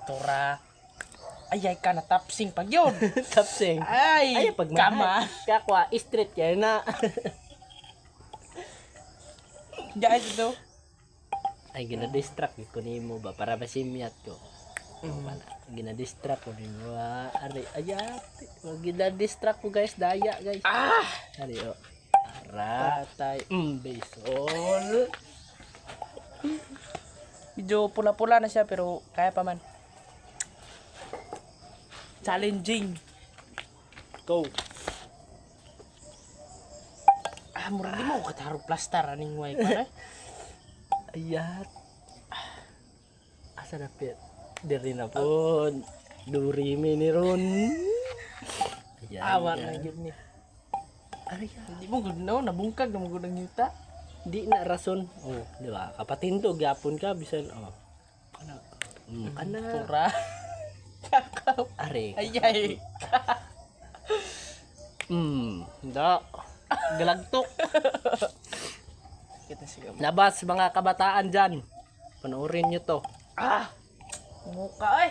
Tura. Ayay ka na tapsing pag yun. Tapsing. Ay, pag kama. Kaya kwa, street kaya na. Diyan ito. Ay, ginadistract ko ni mo ba? Para masimyat ko. Ginadistract ko ni mo. Ari, ayat. Ginadistract ko guys, daya guys. Ah! Ari, o. Aratay. Basol. Medyo pula-pula na siya pero kaya pa man. Challenging. Go. Ah, mura di mo kataro plaster aning way pa. Ayat. Asa na pit? Diri na po. Durimi ni Ron. Ayan. Awa na gyud ni. Ari, Hindi mo gud no nabungkag na mo gud ang yuta. di na rason. Oh, di ba? Kapatindog gyapon ka bisan oh. Kana. Kana. Tura. Kakao. Ari. Ayay. Da. Galagtok. Kita siya. Labas mga kabataan dyan. Panoorin nyo to. Ah! Muka ay.